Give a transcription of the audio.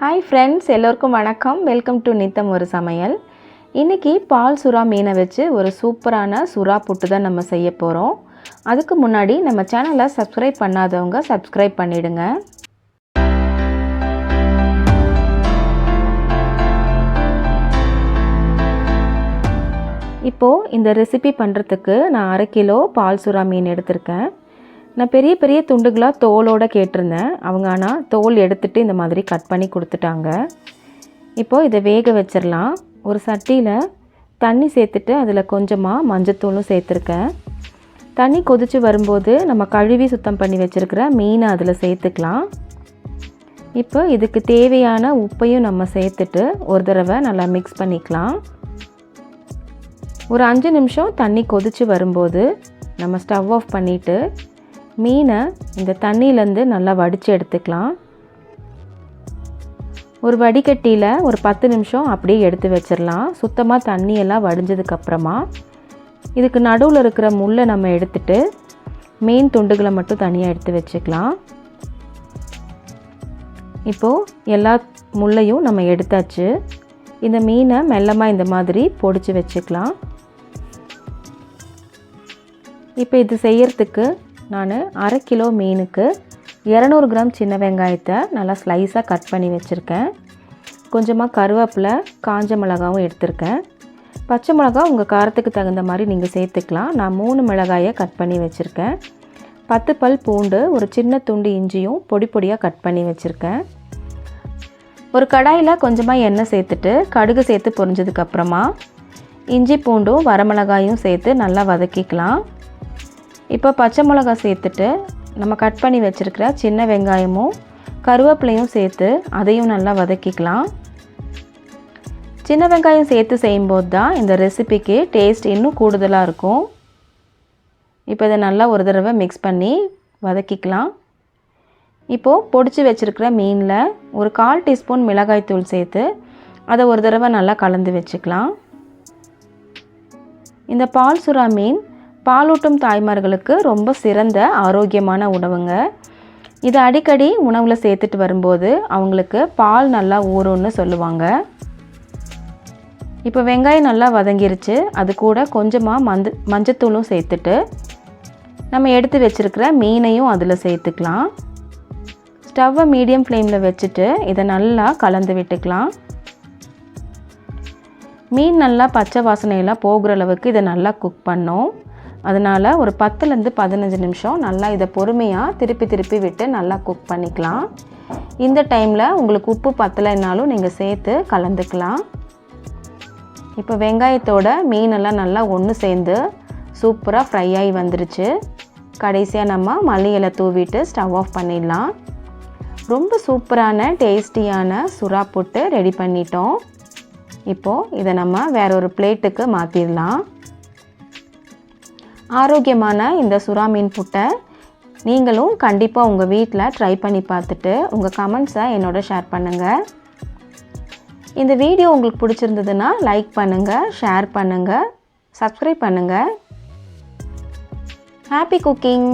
Hi friends, எல்லோருக்கும் வணக்கம். Welcome to நித்தம் ஒரு சமையல். இன்றைக்கி பால் சுறா மீனை வச்சு ஒரு சூப்பரான சுறா புட்டு தான் நம்ம செய்ய போகிறோம். அதுக்கு முன்னாடி நம்ம சேனலை சப்ஸ்கிரைப் பண்ணாதவங்க சப்ஸ்கிரைப் பண்ணிவிடுங்க. இப்போது இந்த ரெசிபி பண்ணுறதுக்கு நான் 1/2 கிலோ பால் சுறா மீன் எடுத்திருக்கேன். நான் பெரிய பெரிய துண்டுகளாக தோலோடு கேட்டிருந்தேன். அவங்க ஆனால் தோல் எடுத்துகிட்டு இந்த மாதிரி கட் பண்ணி கொடுத்துட்டாங்க. இப்போது இதை வேக வச்சிடலாம். ஒரு சட்டியில் தண்ணி சேர்த்துட்டு அதில் கொஞ்சமாக மஞ்சத்தூளும் சேர்த்துருக்கேன். தண்ணி கொதித்து வரும்போது நம்ம கழுவி சுத்தம் பண்ணி வச்சுருக்கிற மீனை அதில் சேர்த்துக்கலாம். இப்போ இதுக்கு தேவையான உப்பையும் நம்ம சேர்த்துட்டு ஒரு தடவை நல்லா மிக்ஸ் பண்ணிக்கலாம். ஒரு 5 நிமிஷம் தண்ணி கொதித்து வரும்போது நம்ம ஸ்டவ் ஆஃப் பண்ணிவிட்டு மீனை இந்த தண்ணியிலேருந்து நல்லா வடித்து எடுத்துக்கலாம். ஒரு வடிகட்டியில் ஒரு 10 நிமிஷம் அப்படியே எடுத்து வச்சிடலாம். சுத்தமாக தண்ணியெல்லாம் வடிஞ்சதுக்கப்புறமா இதுக்கு நடுவில் இருக்கிற முள்ளை நம்ம எடுத்துட்டு மீன் துண்டுகளை மட்டும் தனியாக எடுத்து வச்சுக்கலாம். இப்போது எல்லா முள்ளையும் நம்ம எடுத்தாச்சு. இந்த மீனை மெல்லமாக இந்த மாதிரி பொடிச்சு வச்சுக்கலாம். இப்போ இது செய்யறதுக்கு நான் 1/2 கிலோ மீனுக்கு 200 கிராம் சின்ன வெங்காயத்தை நல்லா ஸ்லைஸாக கட் பண்ணி வச்சுருக்கேன். கொஞ்சமாக கருவேப்பிலை, காஞ்ச மிளகாவும் எடுத்திருக்கேன். பச்சை மிளகா உங்கள் காரத்துக்கு தகுந்த மாதிரி நீங்கள் சேர்த்துக்கலாம். நான் 3 மிளகாயை கட் பண்ணி வச்சுருக்கேன். 10 பல் பூண்டு, ஒரு சின்ன துண்டு இஞ்சியும் பொடி பொடியாக கட் பண்ணி வச்சுருக்கேன். ஒரு கடாயில் கொஞ்சமாக எண்ணெய் சேர்த்துட்டு கடுகு சேர்த்து பொரிஞ்சதுக்கப்புறமா இஞ்சி பூண்டும் வரமிளகாயும் சேர்த்து நல்லா வதக்கிக்கலாம். இப்போ பச்சை மிளகா சேர்த்துட்டு நம்ம கட் பண்ணி வச்சுருக்கிற சின்ன வெங்காயமும் கருவேப்பிலையும் சேர்த்து அதையும் நல்லா வதக்கிக்கலாம். சின்ன வெங்காயம் சேர்த்து செய்யும்போது தான் இந்த ரெசிபிக்கு டேஸ்ட் இன்னும் கூடுதலாக இருக்கும். இப்போ இதை நல்லா ஒரு தடவை மிக்ஸ் பண்ணி வதக்கிக்கலாம். இப்போது பொடிச்சு வச்சுருக்கிற மீனில் ஒரு 1/4 டீஸ்பூன் மிளகாய்த்தூள் சேர்த்து அதை ஒரு தடவை நல்லா கலந்து வச்சுக்கலாம். இந்த பால் சுறா மீன் பாலூட்டும் தாய்மார்களுக்கு ரொம்ப சிறந்த ஆரோக்கியமான உணவுங்க. இதை அடிக்கடி உணவில் சேர்த்துட்டு வரும்போது அவங்களுக்கு பால் நல்லா ஊறும்னு சொல்லுவாங்க. இப்போ வெங்காயம் நல்லா வதங்கிருச்சு. அது கூட கொஞ்சமாக மஞ்சத்தூளும் சேர்த்துட்டு நம்ம எடுத்து வச்சுருக்கிற மீனையும் அதில் சேர்த்துக்கலாம். ஸ்டவ்வை மீடியம் ஃப்ளேமில் வச்சுட்டு இதை நல்லா கலந்து விட்டுக்கலாம். மீன் நல்லா பச்சை வாசனையெல்லாம் போகிற அளவுக்கு இதை நல்லா குக் பண்ணோம். அதனால் ஒரு 10லேருந்து 15 நிமிஷம் நல்லா இதை பொறுமையாக திருப்பி விட்டு நல்லா குக் பண்ணிக்கலாம். இந்த டைமில் உங்களுக்கு உப்பு பத்தலைன்னாலும் நீங்கள் சேர்த்து கலந்துக்கலாம். இப்போ வெங்காயத்தோட மீனெல்லாம் நல்லா ஒன்று சேர்ந்து சூப்பராக ஃப்ரை ஆகி வந்துருச்சு. கடைசியாக நம்ம மல்லி இலை தூவிட்டு ஸ்டவ் ஆஃப் பண்ணிடலாம். ரொம்ப சூப்பரான டேஸ்டியான சுறா புட்டு ரெடி பண்ணிட்டோம். இப்போது இதை நம்ம வேற ஒரு பிளேட்டுக்கு மாற்றிடலாம். ஆரோக்கியமான இந்த சுறா மீன் புட்டை நீங்களும் கண்டிப்பாக உங்கள் வீட்டில் ட்ரை பண்ணி பார்த்துட்டு உங்கள் கமெண்ட்ஸை என்னோட ஷேர் பண்ணுங்கள். இந்த வீடியோ உங்களுக்கு பிடிச்சிருந்ததுன்னா லைக் பண்ணுங்கள், ஷேர் பண்ணுங்கள், சப்ஸ்கிரைப் பண்ணுங்கள். Happy cooking!